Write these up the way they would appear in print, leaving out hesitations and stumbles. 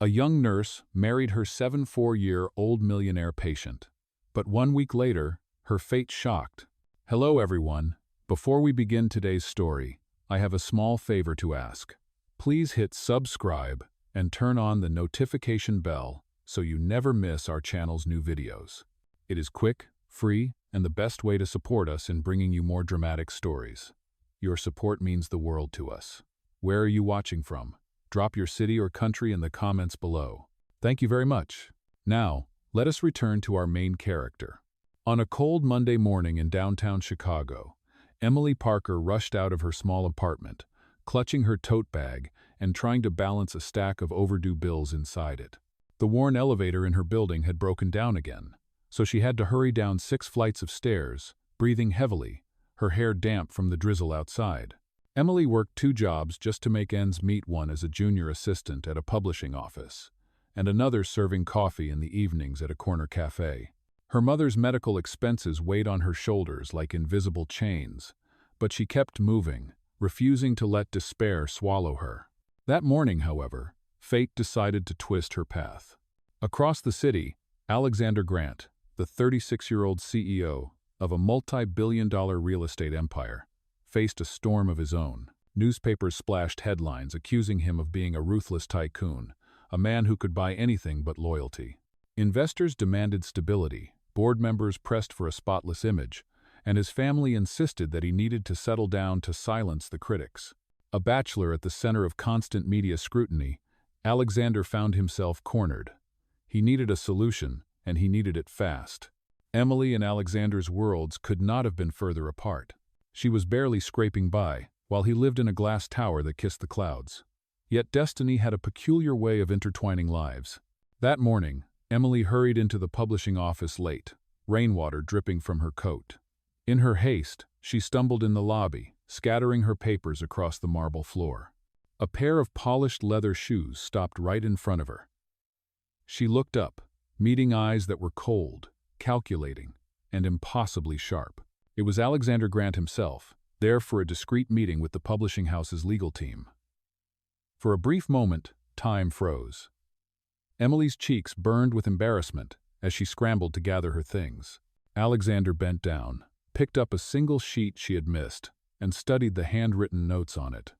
A young nurse married her 74-year-old millionaire patient. But 1 week later, her fate shocked. Hello everyone. Before we begin today's story, I have a small favor to ask. Please hit subscribe and turn on the notification bell so you never miss our channel's new videos. It is quick, free, and the best way to support us in bringing you more dramatic stories. Your support means the world to us. Where are you watching from? Drop your city or country in the comments below. Thank you very much. Now, let us return to our main character. On a cold Monday morning in downtown Chicago, Emily Parker rushed out of her small apartment, clutching her tote bag and trying to balance a stack of overdue bills inside it. The worn elevator in her building had broken down again, so she had to hurry down 6 flights of stairs, breathing heavily, her hair damp from the drizzle outside. Emily worked 2 jobs just to make ends meet, one as a junior assistant at a publishing office, and another serving coffee in the evenings at a corner cafe. Her mother's medical expenses weighed on her shoulders like invisible chains, but she kept moving, refusing to let despair swallow her. That morning, however, fate decided to twist her path. Across the city, Alexander Grant, the 36-year-old CEO of a multi-billion-dollar real estate empire, faced a storm of his own. Newspapers splashed headlines accusing him of being a ruthless tycoon, a man who could buy anything but loyalty. Investors demanded stability, board members pressed for a spotless image, and his family insisted that he needed to settle down to silence the critics. A bachelor at the center of constant media scrutiny, Alexander found himself cornered. He needed a solution, and he needed it fast. Emily and Alexander's worlds could not have been further apart. She was barely scraping by, while he lived in a glass tower that kissed the clouds. Yet destiny had a peculiar way of intertwining lives. That morning, Emily hurried into the publishing office late, rainwater dripping from her coat. In her haste, she stumbled in the lobby, scattering her papers across the marble floor. A pair of polished leather shoes stopped right in front of her. She looked up, meeting eyes that were cold, calculating, and impossibly sharp. It was Alexander Grant himself, there for a discreet meeting with the publishing house's legal team. For a brief moment, time froze. Emily's cheeks burned with embarrassment as she scrambled to gather her things. Alexander bent down, picked up a single sheet she had missed, and studied the handwritten notes on it.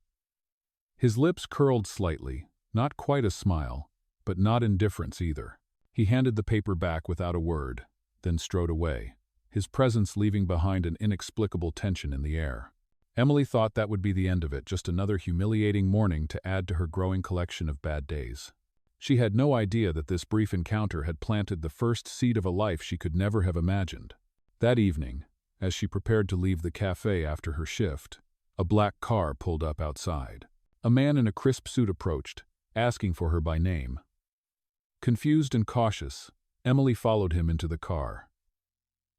His lips curled slightly, not quite a smile, but not indifference either. He handed the paper back without a word, then strode away, his presence leaving behind an inexplicable tension in the air. Emily thought that would be the end of it, just another humiliating morning to add to her growing collection of bad days. She had no idea that this brief encounter had planted the first seed of a life she could never have imagined. That evening, as she prepared to leave the cafe after her shift, a black car pulled up outside. A man in a crisp suit approached, asking for her by name. Confused and cautious, Emily followed him into the car.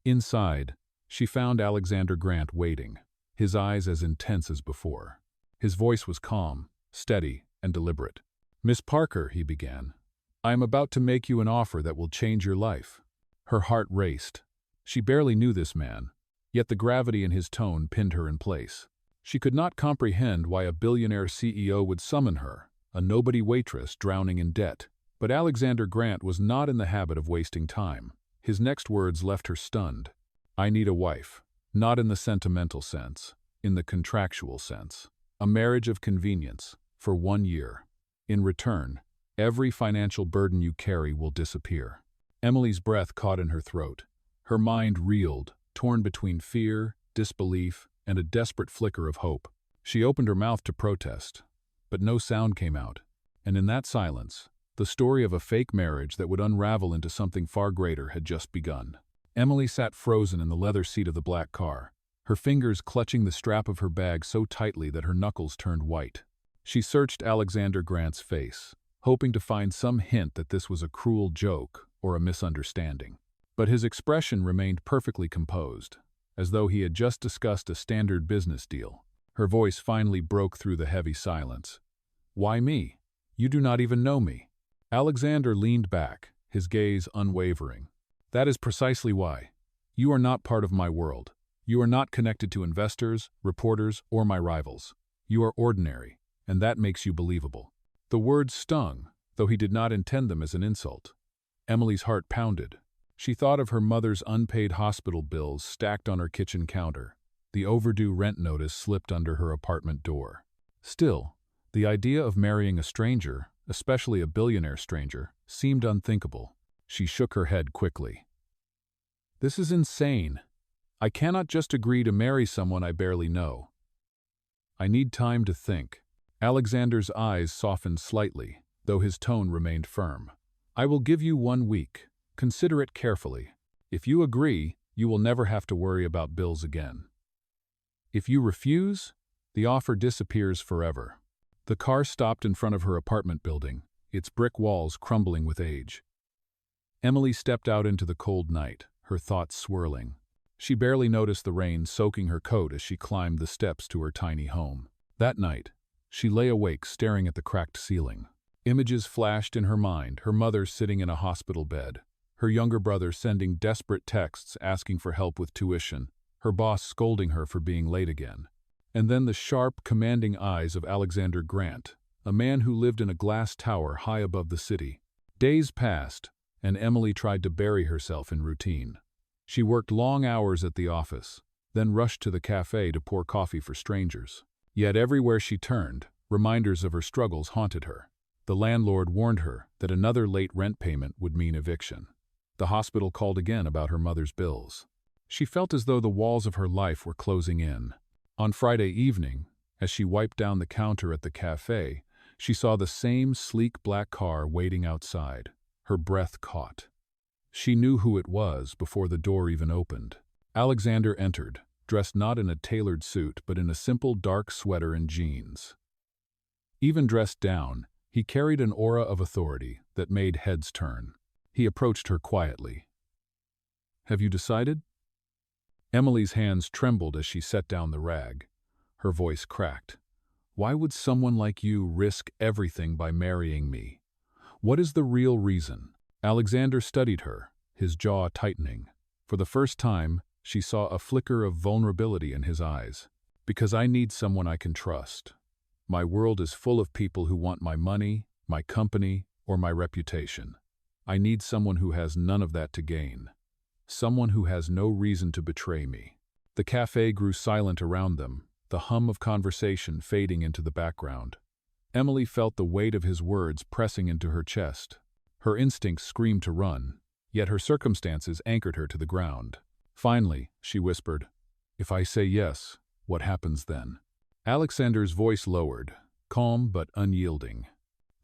Inside, she found Alexander Grant waiting, his eyes as intense as before. His voice was calm, steady, and deliberate. "Miss Parker," he began, "I am about to make you an offer that will change your life." Her heart raced. She barely knew this man, yet the gravity in his tone pinned her in place. She could not comprehend why a billionaire CEO would summon her, a nobody waitress drowning in debt. But Alexander Grant was not in the habit of wasting time. His next words left her stunned. "I need a wife, not in the sentimental sense, in the contractual sense. A marriage of convenience, for 1 year. In return, every financial burden you carry will disappear." Emily's breath caught in her throat. Her mind reeled, torn between fear, disbelief, and a desperate flicker of hope. She opened her mouth to protest, but no sound came out. And in that silence, the story of a fake marriage that would unravel into something far greater had just begun. Emily sat frozen in the leather seat of the black car, her fingers clutching the strap of her bag so tightly that her knuckles turned white. She searched Alexander Grant's face, hoping to find some hint that this was a cruel joke or a misunderstanding. But his expression remained perfectly composed, as though he had just discussed a standard business deal. Her voice finally broke through the heavy silence. "Why me? You do not even know me." Alexander leaned back, his gaze unwavering. "That is precisely why. You are not part of my world. You are not connected to investors, reporters, or my rivals. You are ordinary, and that makes you believable." The words stung, though he did not intend them as an insult. Emily's heart pounded. She thought of her mother's unpaid hospital bills stacked on her kitchen counter. The overdue rent notice slipped under her apartment door. Still, the idea of marrying a stranger, especially a billionaire stranger, seemed unthinkable. She shook her head quickly. "This is insane. I cannot just agree to marry someone I barely know. I need time to think." Alexander's eyes softened slightly, though his tone remained firm. "I will give you 1 week. Consider it carefully. If you agree, you will never have to worry about bills again. If you refuse, the offer disappears forever." The car stopped in front of her apartment building, its brick walls crumbling with age. Emily stepped out into the cold night, her thoughts swirling. She barely noticed the rain soaking her coat as she climbed the steps to her tiny home. That night, she lay awake staring at the cracked ceiling. Images flashed in her mind, her mother sitting in a hospital bed, her younger brother sending desperate texts asking for help with tuition, her boss scolding her for being late again. And then the sharp, commanding eyes of Alexander Grant, a man who lived in a glass tower high above the city. Days passed, and Emily tried to bury herself in routine. She worked long hours at the office, then rushed to the cafe to pour coffee for strangers. Yet everywhere she turned, reminders of her struggles haunted her. The landlord warned her that another late rent payment would mean eviction. The hospital called again about her mother's bills. She felt as though the walls of her life were closing in. On Friday evening, as she wiped down the counter at the cafe, she saw the same sleek black car waiting outside. Her breath caught. She knew who it was before the door even opened. Alexander entered, dressed not in a tailored suit but in a simple dark sweater and jeans. Even dressed down, he carried an aura of authority that made heads turn. He approached her quietly. "Have you decided?" Emily's hands trembled as she set down the rag. Her voice cracked. "Why would someone like you risk everything by marrying me? What is the real reason?" Alexander studied her, his jaw tightening. For the first time, she saw a flicker of vulnerability in his eyes. "Because I need someone I can trust. My world is full of people who want my money, my company, or my reputation. I need someone who has none of that to gain. Someone who has no reason to betray me." The cafe grew silent around them, the hum of conversation fading into the background. Emily felt the weight of his words pressing into her chest. Her instincts screamed to run, yet her circumstances anchored her to the ground. Finally, she whispered, "If I say yes, what happens then?" Alexander's voice lowered, calm but unyielding.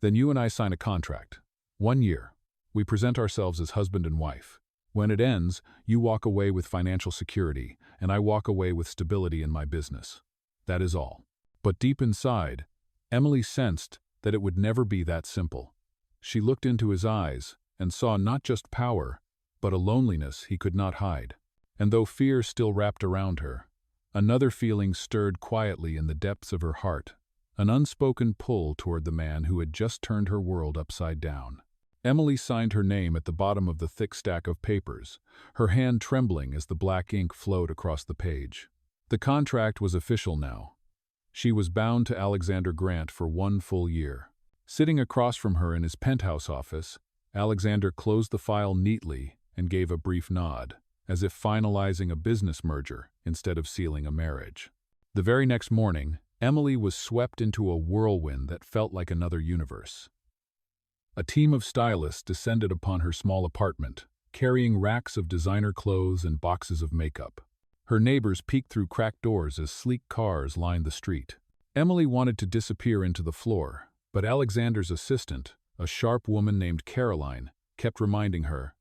"Then you and I sign a contract. 1 year. We present ourselves as husband and wife. When it ends, you walk away with financial security, and I walk away with stability in my business. That is all." But deep inside, Emily sensed that it would never be that simple. She looked into his eyes and saw not just power, but a loneliness he could not hide. And though fear still wrapped around her, another feeling stirred quietly in the depths of her heart, an unspoken pull toward the man who had just turned her world upside down. Emily signed her name at the bottom of the thick stack of papers, her hand trembling as the black ink flowed across the page. The contract was official now. She was bound to Alexander Grant for 1 full year. Sitting across from her in his penthouse office, Alexander closed the file neatly and gave a brief nod, as if finalizing a business merger instead of sealing a marriage. The very next morning, Emily was swept into a whirlwind that felt like another universe. A team of stylists descended upon her small apartment, carrying racks of designer clothes and boxes of makeup. Her neighbors peeked through cracked doors as sleek cars lined the street. Emily wanted to disappear into the floor, but Alexander's assistant, a sharp woman named Caroline, kept reminding her,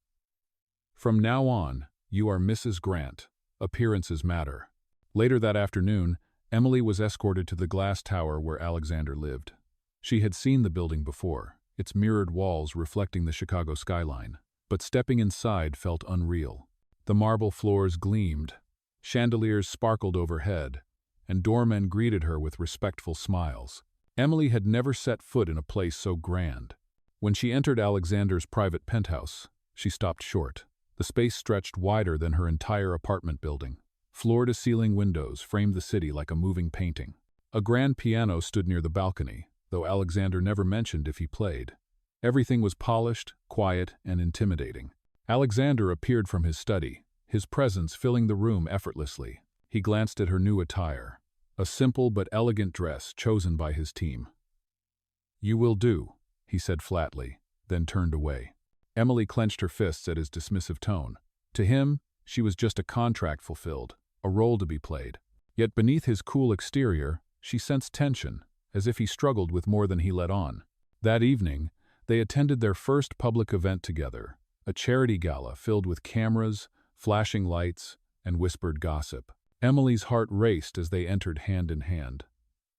"From now on, you are Mrs. Grant. Appearances matter." Later that afternoon, Emily was escorted to the glass tower where Alexander lived. She had seen the building before, its mirrored walls reflecting the Chicago skyline, but stepping inside felt unreal. The marble floors gleamed, chandeliers sparkled overhead, and doormen greeted her with respectful smiles. Emily had never set foot in a place so grand. When she entered Alexander's private penthouse, she stopped short. The space stretched wider than her entire apartment building. Floor-to-ceiling windows framed the city like a moving painting. A grand piano stood near the balcony, though Alexander never mentioned if he played. Everything was polished, quiet, and intimidating. Alexander appeared from his study, his presence filling the room effortlessly. He glanced at her new attire, a simple but elegant dress chosen by his team. "You will do," he said flatly, then turned away. Emily clenched her fists at his dismissive tone. To him, she was just a contract fulfilled, a role to be played. Yet beneath his cool exterior, she sensed tension, as if he struggled with more than he let on. That evening, they attended their first public event together, a charity gala filled with cameras, flashing lights, and whispered gossip. Emily's heart raced as they entered hand in hand.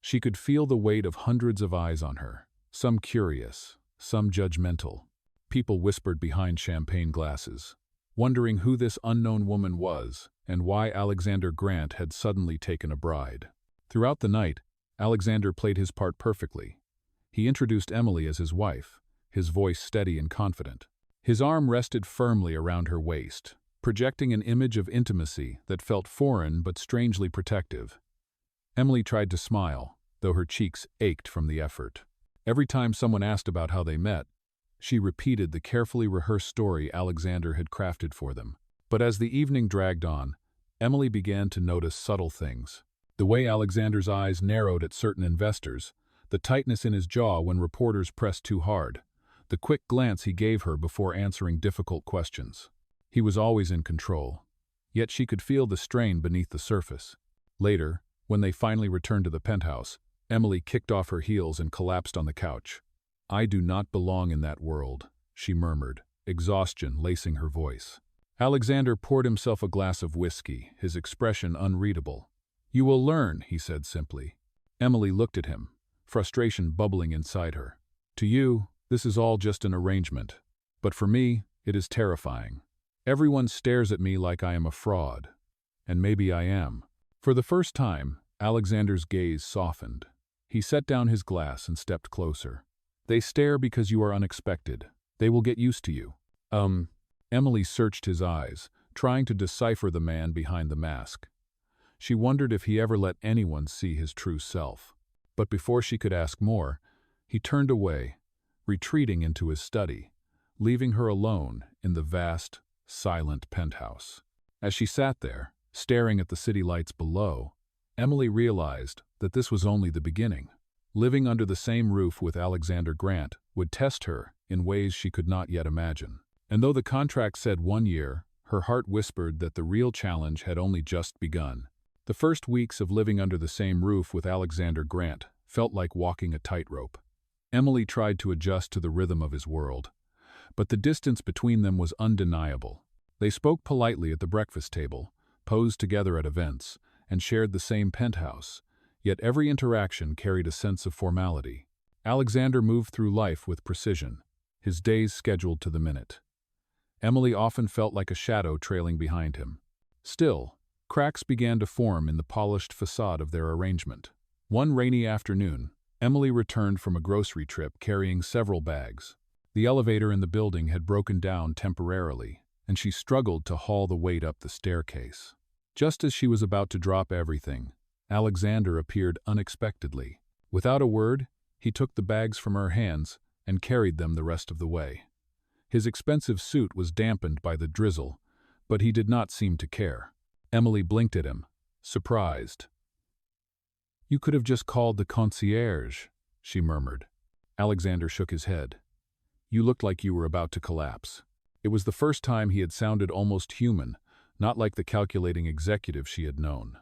She could feel the weight of hundreds of eyes on her, some curious, some judgmental. People whispered behind champagne glasses, wondering who this unknown woman was and why Alexander Grant had suddenly taken a bride. Throughout the night, Alexander played his part perfectly. He introduced Emily as his wife, his voice steady and confident. His arm rested firmly around her waist, projecting an image of intimacy that felt foreign but strangely protective. Emily tried to smile, though her cheeks ached from the effort. Every time someone asked about how they met, she repeated the carefully rehearsed story Alexander had crafted for them. But as the evening dragged on, Emily began to notice subtle things. The way Alexander's eyes narrowed at certain investors, the tightness in his jaw when reporters pressed too hard, the quick glance he gave her before answering difficult questions. He was always in control, yet she could feel the strain beneath the surface. Later, when they finally returned to the penthouse, Emily kicked off her heels and collapsed on the couch. "I do not belong in that world," she murmured, exhaustion lacing her voice. Alexander poured himself a glass of whiskey, his expression unreadable. "You will learn," he said simply. Emily looked at him, frustration bubbling inside her. "To you, this is all just an arrangement. But for me, it is terrifying. Everyone stares at me like I am a fraud. And maybe I am." For the first time, Alexander's gaze softened. He set down his glass and stepped closer. "They stare because you are unexpected. They will get used to you." Emily searched his eyes, trying to decipher the man behind the mask. She wondered if he ever let anyone see his true self. But before she could ask more, he turned away, retreating into his study, leaving her alone in the vast, silent penthouse. As she sat there, staring at the city lights below, Emily realized that this was only the beginning. Living under the same roof with Alexander Grant would test her in ways she could not yet imagine. And though the contract said 1 year, her heart whispered that the real challenge had only just begun. The first weeks of living under the same roof with Alexander Grant felt like walking a tightrope. Emily tried to adjust to the rhythm of his world, but the distance between them was undeniable. They spoke politely at the breakfast table, posed together at events, and shared the same penthouse, yet every interaction carried a sense of formality. Alexander moved through life with precision, his days scheduled to the minute. Emily often felt like a shadow trailing behind him. Still, cracks began to form in the polished facade of their arrangement. One rainy afternoon, Emily returned from a grocery trip carrying several bags. The elevator in the building had broken down temporarily, and she struggled to haul the weight up the staircase. Just as she was about to drop everything, Alexander appeared unexpectedly. Without a word, he took the bags from her hands and carried them the rest of the way. His expensive suit was dampened by the drizzle, but he did not seem to care. Emily blinked at him, surprised. "You could have just called the concierge," she murmured. Alexander shook his head. "You looked like you were about to collapse." It was the first time he had sounded almost human, not like the calculating executive she had known.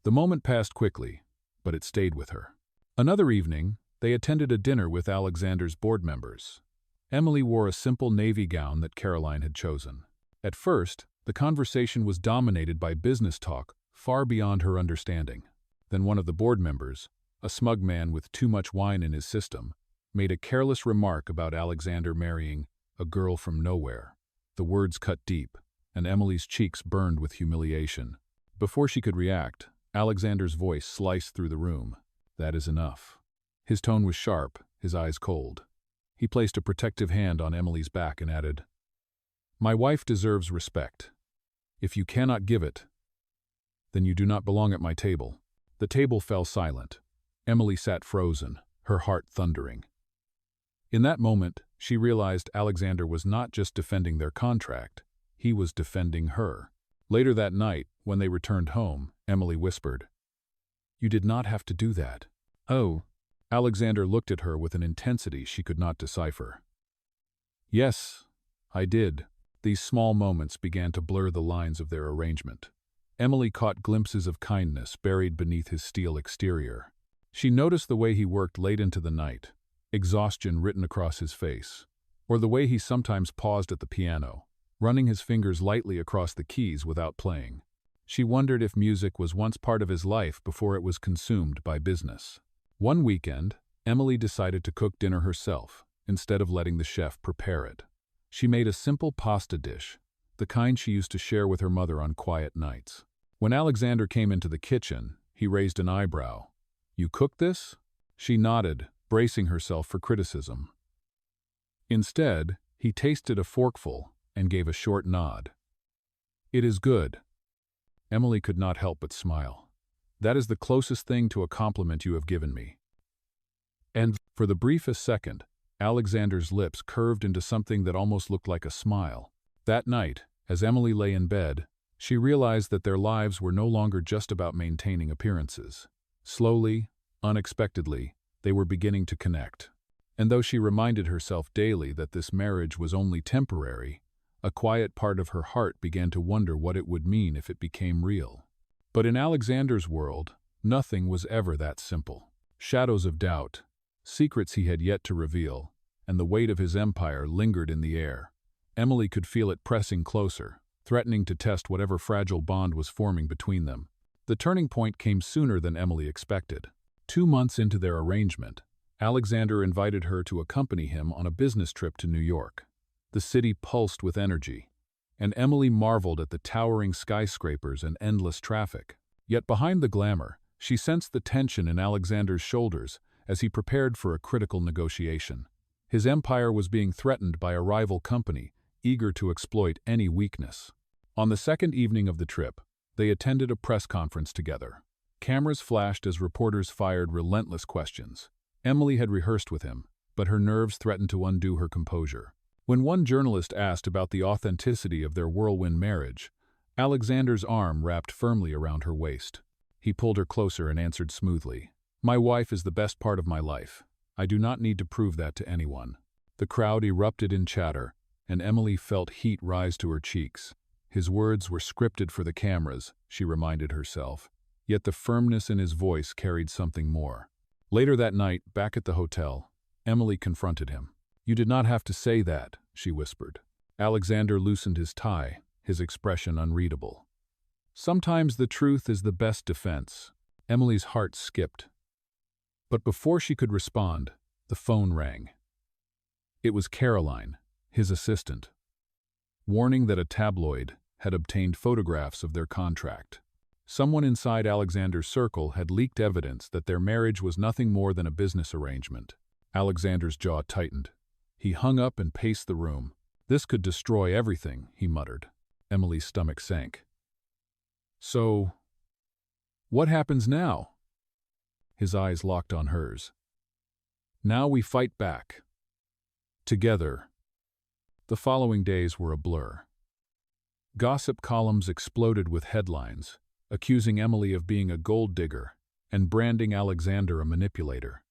The moment passed quickly, but it stayed with her. Another evening, they attended a dinner with Alexander's board members. Emily wore a simple navy gown that Caroline had chosen. At first, the conversation was dominated by business talk far beyond her understanding. Then one of the board members, a smug man with too much wine in his system, made a careless remark about Alexander marrying a girl from nowhere. The words cut deep, and Emily's cheeks burned with humiliation. Before she could react, Alexander's voice sliced through the room. "That is enough." His tone was sharp, his eyes cold. He placed a protective hand on Emily's back and added, "My wife deserves respect. If you cannot give it, then you do not belong at my table." The table fell silent. Emily sat frozen, her heart thundering. In that moment, she realized Alexander was not just defending their contract, he was defending her. Later that night, when they returned home, Emily whispered, "You did not have to do that." "Oh." Alexander looked at her with an intensity she could not decipher. "Yes, I did." These small moments began to blur the lines of their arrangement. Emily caught glimpses of kindness buried beneath his steel exterior. She noticed the way he worked late into the night, exhaustion written across his face, or the way he sometimes paused at the piano, running his fingers lightly across the keys without playing. She wondered if music was once part of his life before it was consumed by business. One weekend, Emily decided to cook dinner herself, instead of letting the chef prepare it. She made a simple pasta dish, the kind she used to share with her mother on quiet nights. When Alexander came into the kitchen, he raised an eyebrow. "You cooked this?" She nodded, bracing herself for criticism. Instead, he tasted a forkful and gave a short nod. "It is good." Emily could not help but smile. "That is the closest thing to a compliment you have given me." And for the briefest second, Alexander's lips curved into something that almost looked like a smile. That night, as Emily lay in bed, she realized that their lives were no longer just about maintaining appearances. Slowly, unexpectedly, they were beginning to connect. And though she reminded herself daily that this marriage was only temporary, a quiet part of her heart began to wonder what it would mean if it became real. But in Alexander's world, nothing was ever that simple. Shadows of doubt, secrets he had yet to reveal, and the weight of his empire lingered in the air. Emily could feel it pressing closer, threatening to test whatever fragile bond was forming between them. The turning point came sooner than Emily expected. 2 months into their arrangement, Alexander invited her to accompany him on a business trip to New York. The city pulsed with energy, and Emily marveled at the towering skyscrapers and endless traffic. Yet behind the glamour, she sensed the tension in Alexander's shoulders as he prepared for a critical negotiation. His empire was being threatened by a rival company, eager to exploit any weakness. On the second evening of the trip, they attended a press conference together. Cameras flashed as reporters fired relentless questions. Emily had rehearsed with him, but her nerves threatened to undo her composure. When one journalist asked about the authenticity of their whirlwind marriage, Alexander's arm wrapped firmly around her waist. He pulled her closer and answered smoothly, "My wife is the best part of my life. I do not need to prove that to anyone." The crowd erupted in chatter, and Emily felt heat rise to her cheeks. His words were scripted for the cameras, she reminded herself, yet the firmness in his voice carried something more. Later that night, back at the hotel, Emily confronted him. "You did not have to say that," she whispered. Alexander loosened his tie, his expression unreadable. "Sometimes the truth is the best defense." Emily's heart skipped. But before she could respond, the phone rang. It was Caroline, his assistant, warning that a tabloid had obtained photographs of their contract. Someone inside Alexander's circle had leaked evidence that their marriage was nothing more than a business arrangement. Alexander's jaw tightened. He hung up and paced the room. "This could destroy everything," he muttered. Emily's stomach sank. "So, what happens now?" His eyes locked on hers. "Now we fight back. Together." The following days were a blur. Gossip columns exploded with headlines, accusing Emily of being a gold digger and branding Alexander a manipulator.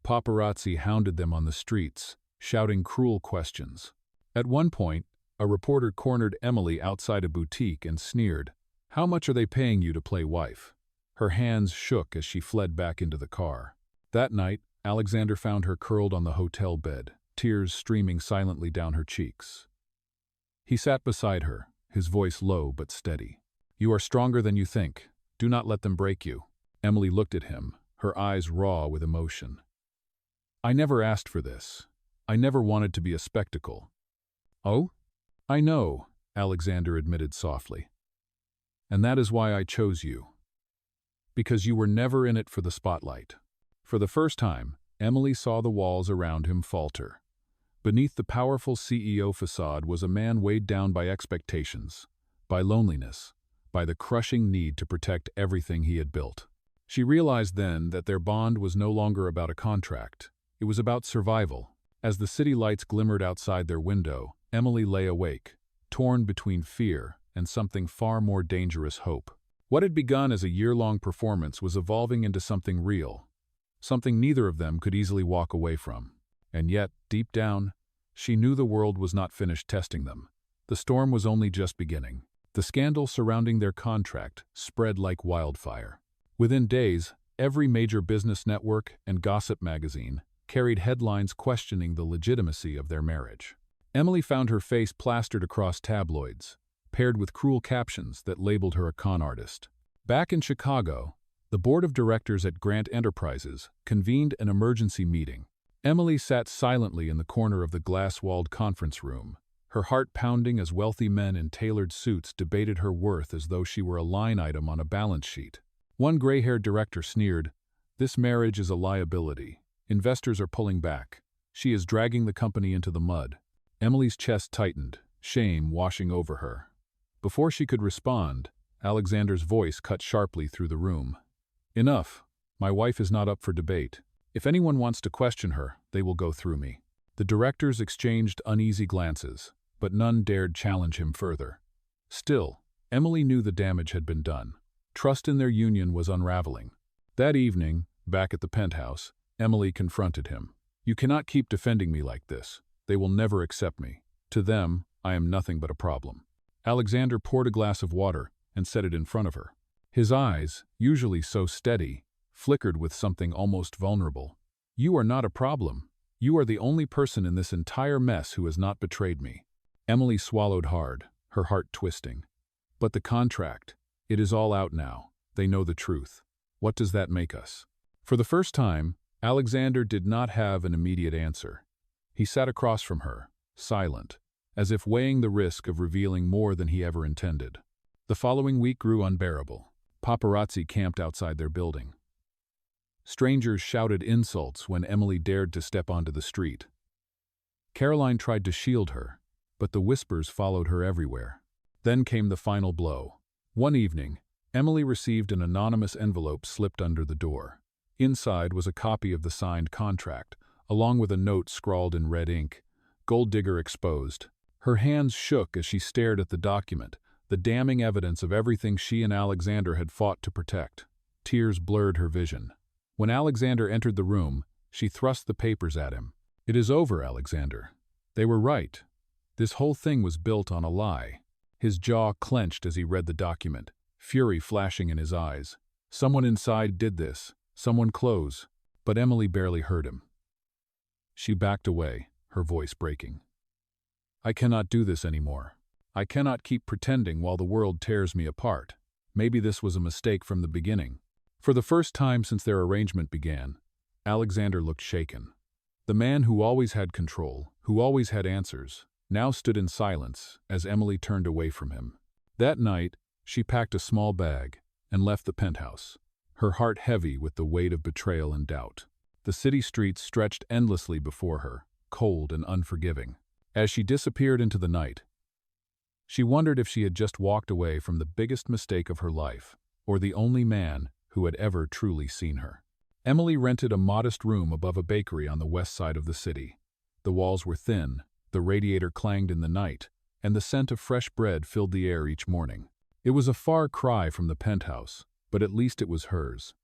Paparazzi hounded them on the streets, shouting cruel questions. At one point, a reporter cornered Emily outside a boutique and sneered, "How much are they paying you to play wife?" Her hands shook as she fled back into the car. That night, Alexander found her curled on the hotel bed, tears streaming silently down her cheeks. He sat beside her, his voice low but steady. "You are stronger than you think. Do not let them break you." Emily looked at him, her eyes raw with emotion. "I never asked for this. I never wanted to be a spectacle." "Oh? I know," Alexander admitted softly. "And that is why I chose you. Because you were never in it for the spotlight." For the first time, Emily saw the walls around him falter. Beneath the powerful CEO facade was a man weighed down by expectations, by loneliness, by the crushing need to protect everything he had built. She realized then that their bond was no longer about a contract. It was about survival, As the city lights glimmered outside their window, Emily lay awake, torn between fear and something far more dangerous: hope. What had begun as a year-long performance was evolving into something real, something neither of them could easily walk away from. And yet, deep down, she knew the world was not finished testing them. The storm was only just beginning. The scandal surrounding their contract spread like wildfire. Within days, every major business network and gossip magazine carried headlines questioning the legitimacy of their marriage. Emily found her face plastered across tabloids, paired with cruel captions that labeled her a con artist. Back in Chicago, the board of directors at Grant Enterprises convened an emergency meeting. Emily sat silently in the corner of the glass-walled conference room, her heart pounding as wealthy men in tailored suits debated her worth as though she were a line item on a balance sheet. One gray-haired director sneered, "This marriage is a liability. Investors are pulling back. She is dragging the company into the mud." Emily's chest tightened, shame washing over her. Before she could respond, Alexander's voice cut sharply through the room. "Enough. My wife is not up for debate. If anyone wants to question her, they will go through me." The directors exchanged uneasy glances, but none dared challenge him further. Still, Emily knew the damage had been done. Trust in their union was unraveling. That evening, back at the penthouse, Emily confronted him. "You cannot keep defending me like this. They will never accept me. To them, I am nothing but a problem." Alexander poured a glass of water and set it in front of her. His eyes, usually so steady, flickered with something almost vulnerable. "You are not a problem. You are the only person in this entire mess who has not betrayed me." Emily swallowed hard, her heart twisting. "But the contract, it is all out now. They know the truth. What does that make us?" For the first time, Alexander did not have an immediate answer. He sat across from her, silent, as if weighing the risk of revealing more than he ever intended. The following week grew unbearable. Paparazzi camped outside their building. Strangers shouted insults when Emily dared to step onto the street. Caroline tried to shield her, but the whispers followed her everywhere. Then came the final blow. One evening, Emily received an anonymous envelope slipped under the door. Inside was a copy of the signed contract, along with a note scrawled in red ink, "Gold digger exposed." Her hands shook as she stared at the document, the damning evidence of everything she and Alexander had fought to protect. Tears blurred her vision. When Alexander entered the room, she thrust the papers at him. "It is over, Alexander. They were right. This whole thing was built on a lie." His jaw clenched as he read the document, fury flashing in his eyes. Someone inside did this, someone close, but Emily barely heard him. She backed away, her voice breaking. "I cannot do this anymore. I cannot keep pretending while the world tears me apart. Maybe this was a mistake from the beginning." For the first time since their arrangement began, Alexander looked shaken. The man who always had control, who always had answers, now stood in silence as Emily turned away from him. That night, she packed a small bag and left the penthouse, her heart heavy with the weight of betrayal and doubt. The city streets stretched endlessly before her, cold and unforgiving. As she disappeared into the night, she wondered if she had just walked away from the biggest mistake of her life, or the only man who had ever truly seen her. Emily rented a modest room above a bakery on the west side of the city. The walls were thin, the radiator clanged in the night, and the scent of fresh bread filled the air each morning. It was a far cry from the penthouse, but at least it was hers.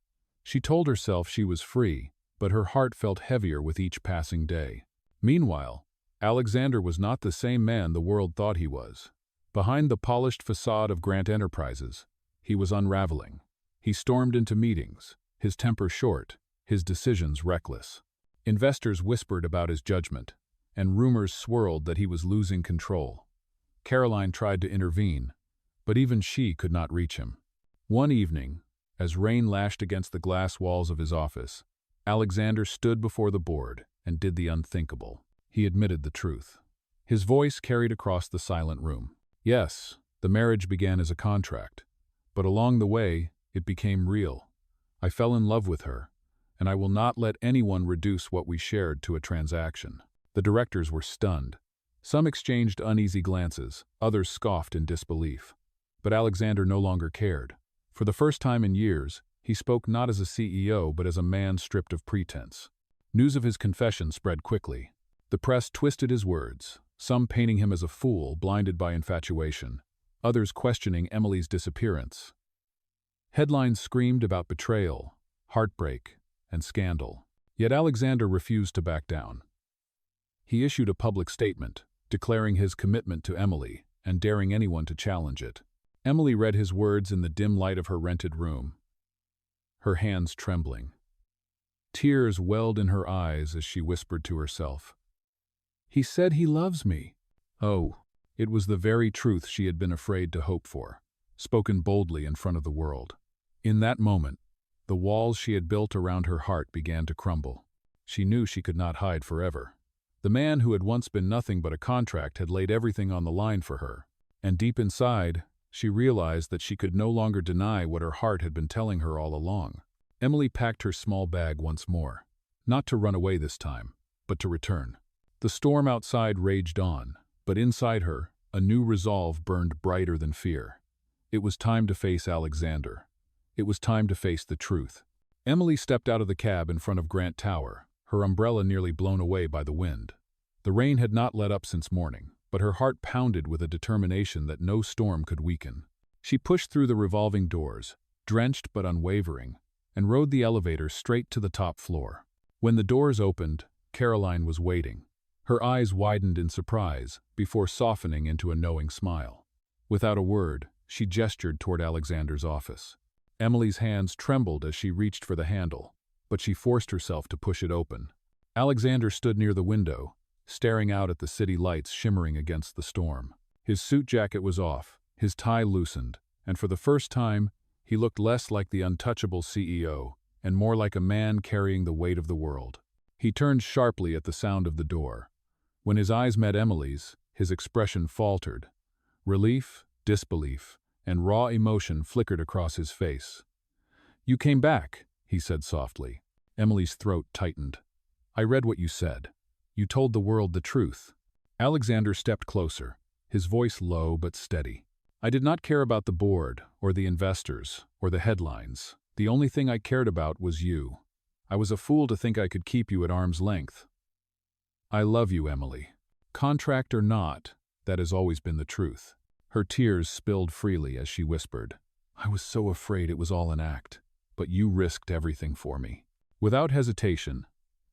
She told herself she was free, but her heart felt heavier with each passing day. Meanwhile, Alexander was not the same man the world thought he was. Behind the polished facade of Grant Enterprises, he was unraveling. He stormed into meetings, his temper short, his decisions reckless. Investors whispered about his judgment, and rumors swirled that he was losing control. Caroline tried to intervene, but even she could not reach him. One evening, as rain lashed against the glass walls of his office, Alexander stood before the board and did the unthinkable. He admitted the truth. His voice carried across the silent room. "Yes, the marriage began as a contract, but along the way, it became real. I fell in love with her, and I will not let anyone reduce what we shared to a transaction." The directors were stunned. Some exchanged uneasy glances, others scoffed in disbelief. But Alexander no longer cared. For the first time in years, he spoke not as a CEO but as a man stripped of pretense. News of his confession spread quickly. The press twisted his words, some painting him as a fool blinded by infatuation, others questioning Emily's disappearance. Headlines screamed about betrayal, heartbreak, and scandal. Yet Alexander refused to back down. He issued a public statement, declaring his commitment to Emily and daring anyone to challenge it. Emily read his words in the dim light of her rented room, her hands trembling. Tears welled in her eyes as she whispered to herself, "He said he loves me." Oh, it was the very truth she had been afraid to hope for, spoken boldly in front of the world. In that moment, the walls she had built around her heart began to crumble. She knew she could not hide forever. The man who had once been nothing but a contract had laid everything on the line for her, and deep inside, she realized that she could no longer deny what her heart had been telling her all along. Emily packed her small bag once more, not to run away this time, but to return. The storm outside raged on, but inside her, a new resolve burned brighter than fear. It was time to face Alexander. It was time to face the truth. Emily stepped out of the cab in front of Grant Tower, her umbrella nearly blown away by the wind. The rain had not let up since morning, but her heart pounded with a determination that no storm could weaken. She pushed through the revolving doors, drenched but unwavering, and rode the elevator straight to the top floor. When the doors opened, Caroline was waiting. Her eyes widened in surprise before softening into a knowing smile. Without a word, she gestured toward Alexander's office. Emily's hands trembled as she reached for the handle, but she forced herself to push it open. Alexander stood near the window, staring out at the city lights shimmering against the storm. His suit jacket was off, his tie loosened, and for the first time, he looked less like the untouchable CEO and more like a man carrying the weight of the world. He turned sharply at the sound of the door. When his eyes met Emily's, his expression faltered. Relief, disbelief, and raw emotion flickered across his face. "You came back," he said softly. Emily's throat tightened. "I read what you said. You told the world the truth." Alexander stepped closer, his voice low but steady. "I did not care about the board, or the investors, or the headlines. The only thing I cared about was you. I was a fool to think I could keep you at arm's length. I love you, Emily. Contract or not, that has always been the truth." Her tears spilled freely as she whispered, "I was so afraid it was all an act, but you risked everything for me." Without hesitation,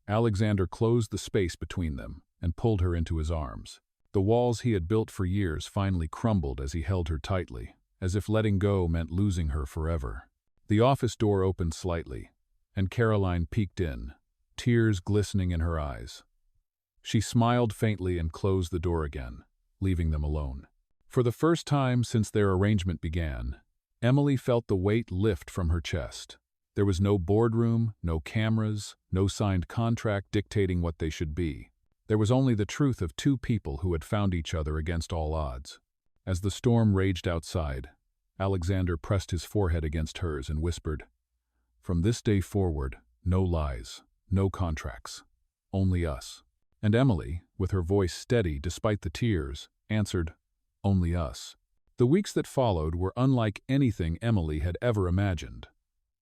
Alexander closed the space between them and pulled her into his arms. The walls he had built for years finally crumbled as he held her tightly, as if letting go meant losing her forever. The office door opened slightly, and Caroline peeked in, tears glistening in her eyes. She smiled faintly and closed the door again, leaving them alone. For the first time since their arrangement began, Emily felt the weight lift from her chest. There was no boardroom, no cameras, no signed contract dictating what they should be. There was only the truth of two people who had found each other against all odds. As the storm raged outside, Alexander pressed his forehead against hers and whispered, "From this day forward, no lies, no contracts, only us." And Emily, with her voice steady despite the tears, answered, "Only us." The weeks that followed were unlike anything Emily had ever imagined.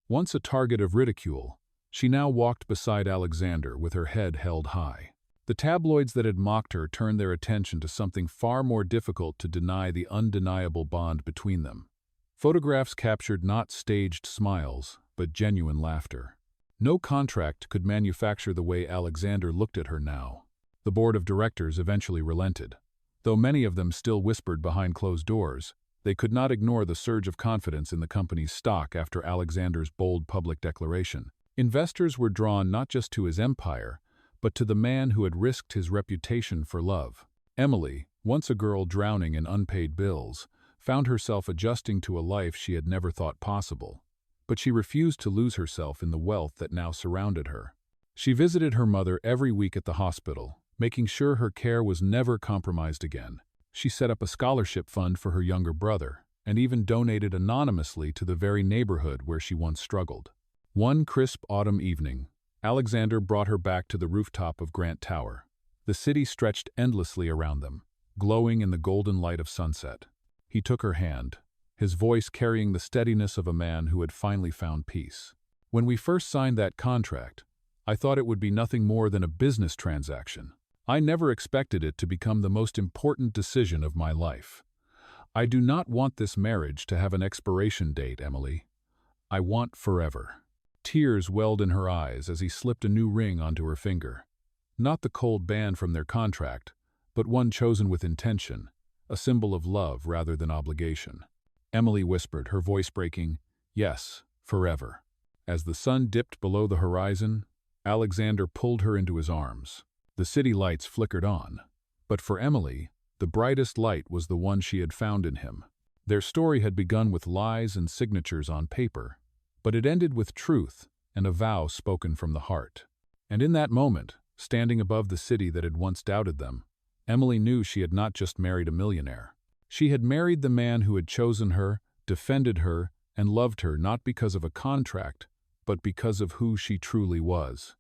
Once a target of ridicule, she now walked beside Alexander with her head held high. The tabloids that had mocked her turned their attention to something far more difficult to deny: the undeniable bond between them. Photographs captured not staged smiles, but genuine laughter. No contract could manufacture the way Alexander looked at her now. The board of directors eventually relented. Though many of them still whispered behind closed doors, they could not ignore the surge of confidence in the company's stock after Alexander's bold public declaration. Investors were drawn not just to his empire, but to the man who had risked his reputation for love. Emily, once a girl drowning in unpaid bills, found herself adjusting to a life she had never thought possible. But she refused to lose herself in the wealth that now surrounded her. She visited her mother every week at the hospital, making sure her care was never compromised again. She set up a scholarship fund for her younger brother, and even donated anonymously to the very neighborhood where she once struggled. One crisp autumn evening, Alexander brought her back to the rooftop of Grant Tower. The city stretched endlessly around them, glowing in the golden light of sunset. He took her hand, his voice carrying the steadiness of a man who had finally found peace. "When we first signed that contract, I thought it would be nothing more than a business transaction. I never expected it to become the most important decision of my life. I do not want this marriage to have an expiration date, Emily. I want forever." Tears welled in her eyes as he slipped a new ring onto her finger. Not the cold band from their contract, but one chosen with intention, a symbol of love rather than obligation. Emily whispered, her voice breaking, "Yes, forever." As the sun dipped below the horizon, Alexander pulled her into his arms. The city lights flickered on, but for Emily, the brightest light was the one she had found in him. Their story had begun with lies and signatures on paper, but it ended with truth and a vow spoken from the heart. And in that moment, standing above the city that had once doubted them, Emily knew she had not just married a millionaire. She had married the man who had chosen her, defended her, and loved her not because of a contract, but because of who she truly was.